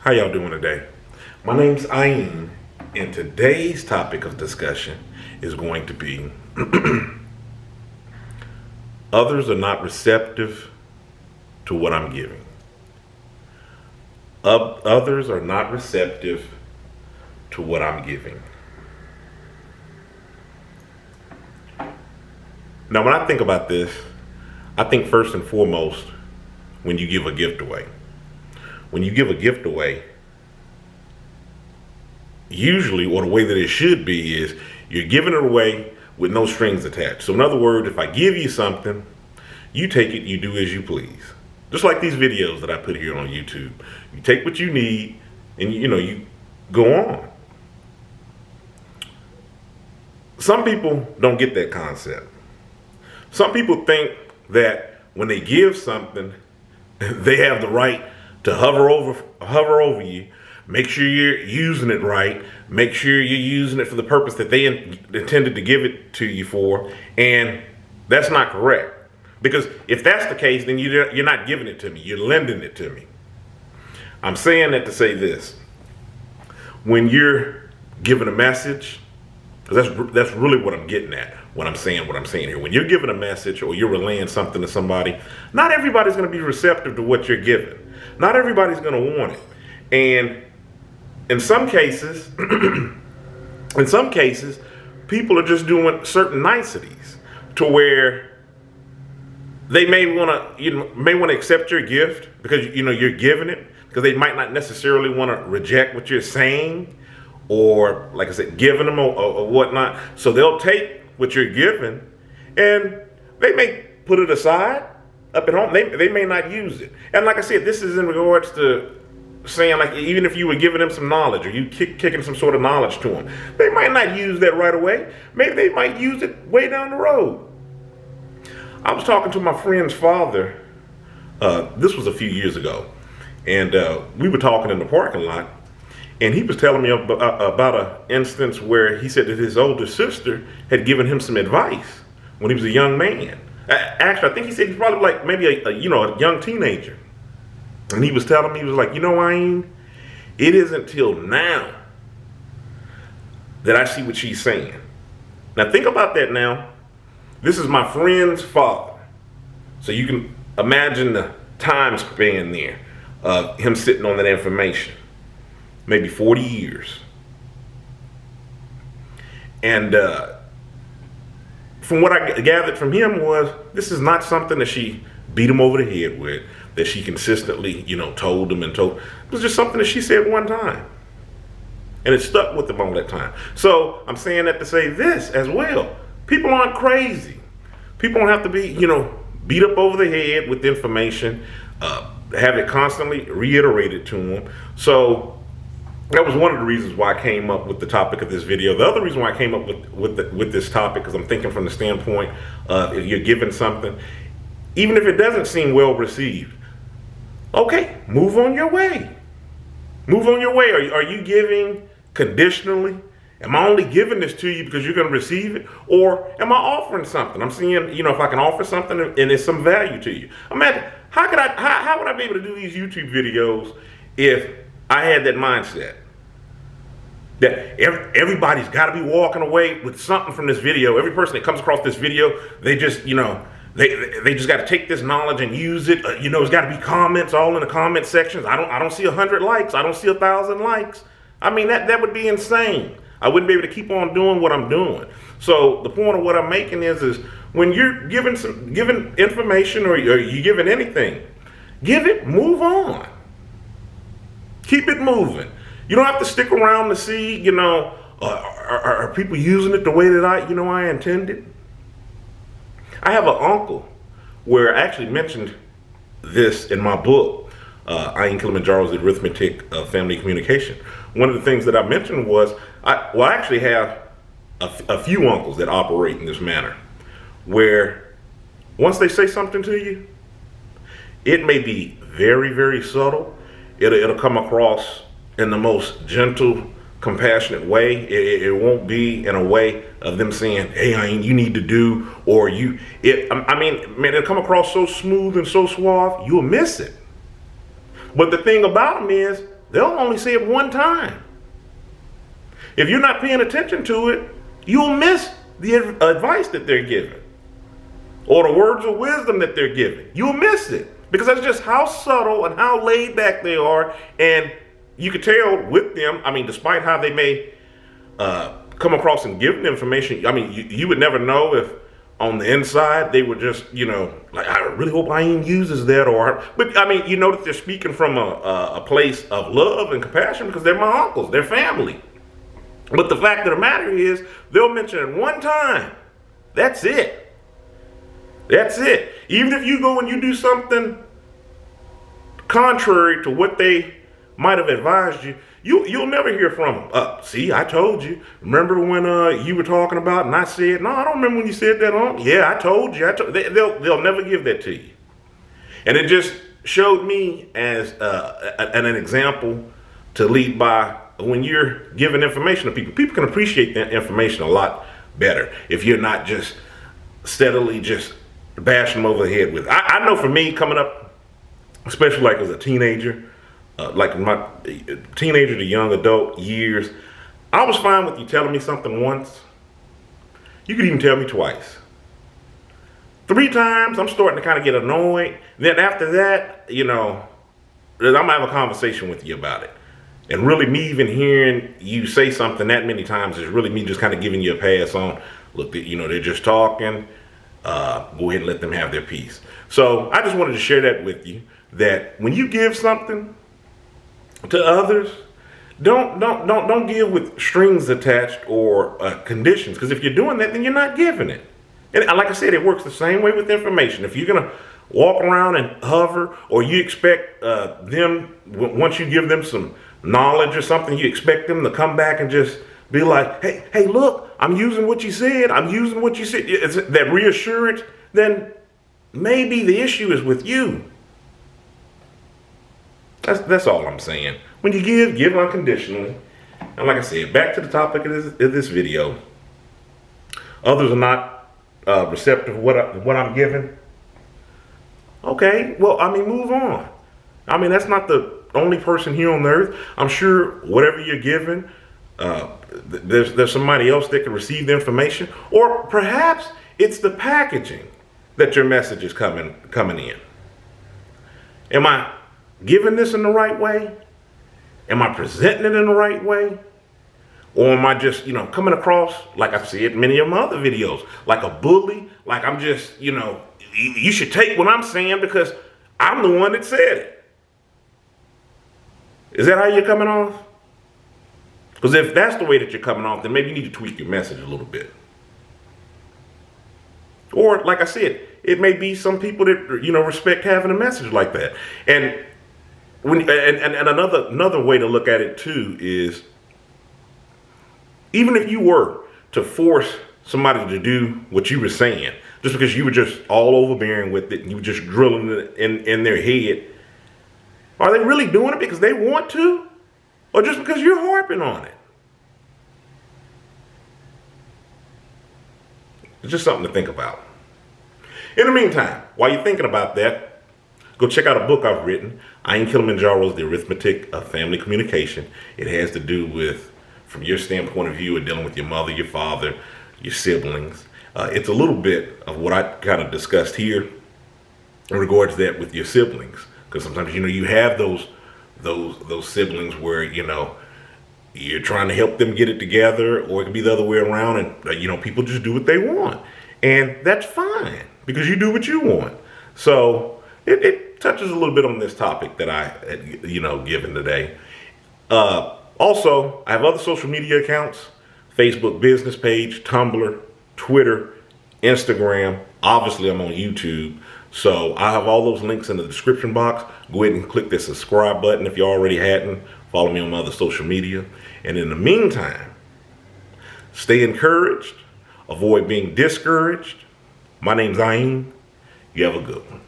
How y'all doing today? My name's Ayin, and today's topic of discussion is going to be others are not receptive to what I'm giving. Others are not receptive to what I'm giving. Now, when I think about this, I think first and foremost when you give a gift away. When you give a gift away, usually, or the way that it should be, is you're giving it away with no strings attached. So in other words, if I give you something, you take it, you do as you please. Just like these videos that I put here on YouTube. You take what you need and you go on. Some people don't get that concept. Some people think that when they give something, they have the right to hover over you, make sure you're using it right, make sure you're using it for the purpose that they intended to give it to you for, and that's not correct. Because if that's the case, then you're not giving it to me, you're lending it to me. I'm saying that to say this. When you're giving a message, that's really what I'm getting at, what I'm saying here. When you're giving a message or you're relaying something to somebody, not everybody's going to be receptive to what you're giving. Not everybody's going to want it. And in some cases, people are just doing certain niceties to where they may want to accept your gift because you're giving it, because they might not necessarily want to reject what you're saying, or like I said, giving them or whatnot. So they'll take what you're giving and they may put it aside up at home. They may not use it. And like I said, this is in regards to saying, like, even if you were giving them some knowledge or you kicking some sort of knowledge to them, they might not use that right away. Maybe they might use it way down the road. I was talking to my friend's father. This was a few years ago. And we were talking in the parking lot. And he was telling me about an instance where he said that his older sister had given him some advice when he was a young man. Actually, I think he said he's probably like maybe a young teenager. And he was telling me, he was like, Ayin, it isn't till now that I see what she's saying. Now think about that now. This is my friend's father. So you can imagine the time span there of him sitting on that information. Maybe 40 years. And from what I gathered from him was, this is not something that she beat him over the head with, that she consistently, told him and told. It was just something that she said one time. And it stuck with him all that time. So I'm saying that to say this as well. People aren't crazy. People don't have to be, beat up over the head with information, have it constantly reiterated to them. So that was one of the reasons why I came up with the topic of this video. The other reason why I came up with this topic is I'm thinking from the standpoint of, if you're given something, even if it doesn't seem well received, okay, move on your way. Move on your way. Are you giving conditionally? Am I only giving this to you because you're going to receive it? Or am I offering something? I'm seeing, if I can offer something and it's some value to you. Imagine, how would I be able to do these YouTube videos if I had that mindset that everybody's got to be walking away with something from this video? Every person that comes across this video, they just, they just got to take this knowledge and use it. It's got to be comments all in the comment sections. I don't see 100 likes. I don't see 1,000 likes. I mean, that would be insane. I wouldn't be able to keep on doing what I'm doing. So the point of what I'm making is when you're giving information or you're giving anything, give it, move on. Keep it moving. You don't have to stick around to see, are people using it the way that I intended? I have an uncle where I actually mentioned this in my book, Kilimanjaro's Arithmetic of Family Communication. One of the things that I mentioned was, I actually have a few uncles that operate in this manner, where once they say something to you, it may be very, very subtle. It'll come across in the most gentle, compassionate way. It won't be in a way of them saying, hey, you need to do, or it'll come across so smooth and so suave, you'll miss it. But the thing about them is, they'll only say it one time. If you're not paying attention to it, you'll miss the advice that they're giving or the words of wisdom that they're giving. You'll miss it because that's just how subtle and how laid back they are. And you can tell with them, I mean, despite how they may come across and give the information, I mean, you would never know if on the inside they were just, like, I really hope Ayin uses that, but I mean, you know that they're speaking from a place of love and compassion because they're my uncles, they're family. But the fact of the matter is, they'll mention it one time. That's it. That's it. Even if you go and you do something contrary to what they might have advised you, you'll never hear from them. See, I told you. Remember when you were talking about and I said, no, I don't remember when you said that, huh? Yeah, I told you. They'll never give that to you. And it just showed me as an example to lead by. When you're giving information to people, people can appreciate that information a lot better if you're not just steadily just bashing them over the head with it. I know for me coming up, especially like as a teenager, like in my teenager to young adult years, I was fine with you telling me something once. You could even tell me twice. 3 times, I'm starting to kind of get annoyed. Then after that, I'm gonna have a conversation with you about it. And really me even hearing you say something that many times is really me just kind of giving you a pass on, look, they're just talking, go ahead and let them have their piece. So I just wanted to share that with you, that when you give something to others, don't give with strings attached or conditions, because if you're doing that, then you're not giving it. And like I said, it works the same way with information. If you're going to walk around and hover, or you expect them, once you give them some knowledge or something, you expect them to come back and just be like, hey, look, I'm using what you said. It's that reassurance. Then maybe the issue is with you. That's all I'm saying. When you give unconditionally. And like I said, back to the topic of this video. Others are not receptive of what I'm giving. Okay, well, I mean, move on. I mean, that's not the only person here on earth. I'm sure whatever you're given, there's somebody else that can receive the information, or perhaps it's the packaging that your message is coming in. Am I giving this in the right way? Am I presenting it in the right way? Or am I just, coming across, like I said in many of my other videos, like a bully, like I'm just, you should take what I'm saying because I'm the one that said it. Is that how you're coming off? Because if that's the way that you're coming off, then maybe you need to tweak your message a little bit. Or, like I said, it may be some people that, respect having a message like that. And another way to look at it too is, even if you were to force somebody to do what you were saying, just because you were just all overbearing with it and you were just drilling it in their head, are they really doing it because they want to? Or just because you're harping on it? It's just something to think about. In the meantime, while you're thinking about that, go check out a book I've written. Kilimanjaro's The Arithmetic of Family Communication. It has to do with, from your standpoint of view, of dealing with your mother, your father, your siblings. It's a little bit of what I kind of discussed here in regards to that with your siblings. Because sometimes, you have those siblings where, you're trying to help them get it together, or it can be the other way around, and, people just do what they want. And that's fine, because you do what you want. So it touches a little bit on this topic that I had, given today. Also, I have other social media accounts: Facebook business page, Tumblr, Twitter, Instagram. Obviously, I'm on YouTube. So I have all those links in the description box. Go ahead and click the subscribe button if you already hadn't. Follow me on my other social media. And in the meantime, stay encouraged. Avoid being discouraged. My name's Ayin. You have a good one.